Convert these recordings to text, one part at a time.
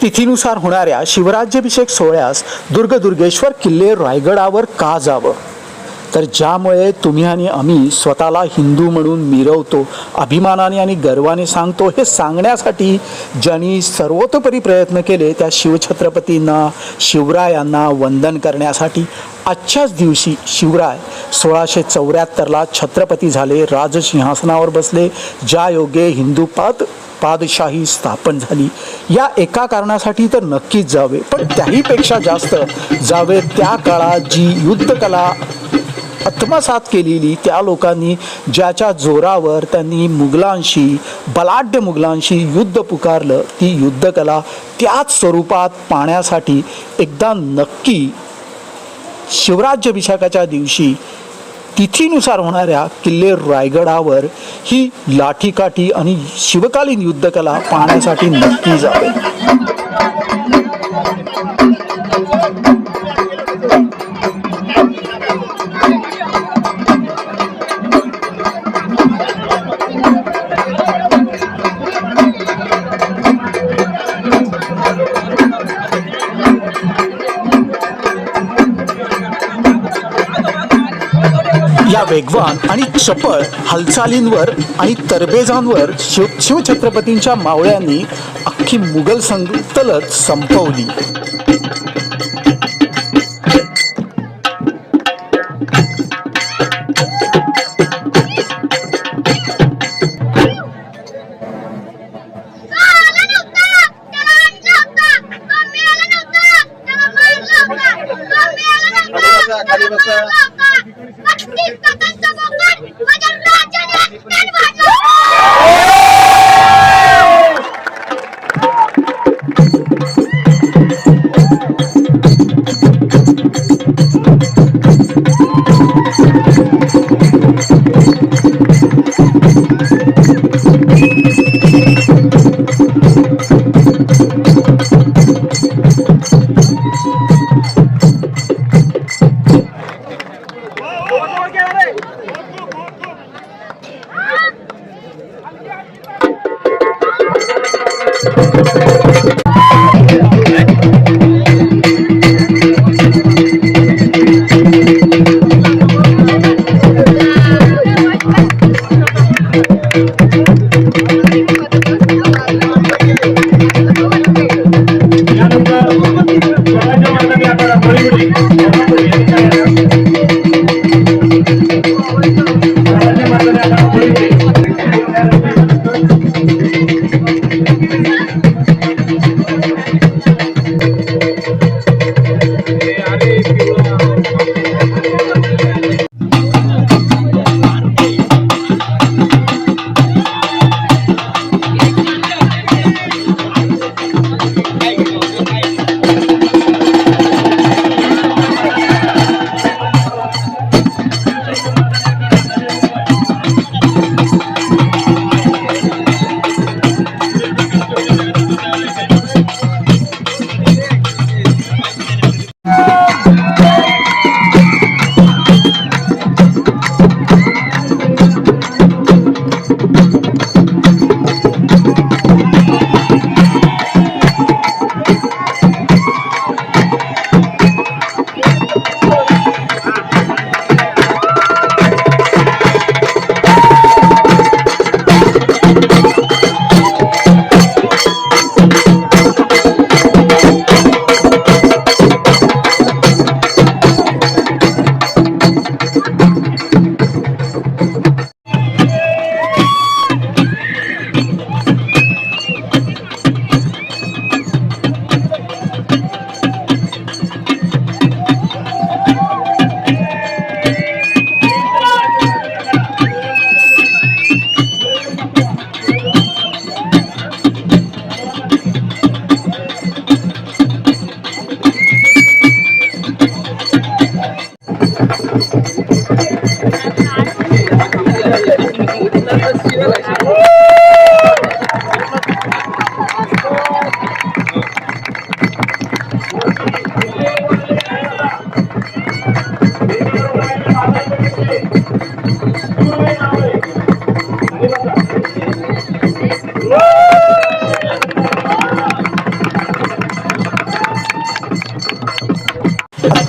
तिथीनुसार होणाऱ्या शिवराज्याभिषेक सोहळ्यास दुर्गेश्वर किल्ले रायगडावर का जावं? तर ज्यामुळे तुम्ही आणि आम्ही स्वतःला हिंदू म्हणून मिरवतो, अभिमानाने आणि गर्वाने सांगतो, हे सांगण्यासाठी ज्यांनी सर्वतोपरी प्रयत्न केले त्या शिवछत्रपतींना, शिवरायांना वंदन करण्यासाठी आजच्याच दिवशी शिवराय 1674ला छत्रपती झाले, राजसिंहासनावर बसले, ज्या योगे हिंदू पादशाही स्थापन झाली. या एका कारणासाठी तर नक्कीच जावे, पण त्याहीपेक्षा जास्त जावे त्या काळात जी युद्धकला आत्मसात केलेली त्या लोकांनी, ज्याच्या जोरावर त्यांनी बलाढ्य मुघलांशी युद्ध पुकारलं, ती युद्धकला त्याच स्वरूपात पाहण्यासाठी एकदा नक्की शिवराज्याभिषेकाच्या दिवशी तिथीनुसार होणाऱ्या किल्ले रायगडावर ही लाठीकाठी आणि शिवकालीन युद्धकला पाहण्यासाठी नक्की जावे. या वेगवान आणि चपळ हालचालींवर आणि तरबेजांवर शिवछत्रपतींच्या मावळ्यांनी अख्खी मुघल सल्तनत संपवली.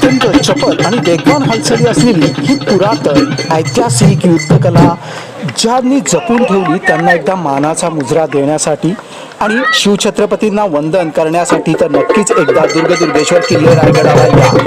अत्यंत चपल आणि वेगवान हालचाली असलेली ही पुरातन ऐतिहासिक युद्धकला ज्यांनी जपून ठेवली त्यांना एकदा मानाचा मुजरा देण्यासाठी आणि शिवछत्रपतींना वंदन करण्यासाठी तर नक्कीच एकदा दुर्गेश्वर किल्ले रायगडाला या.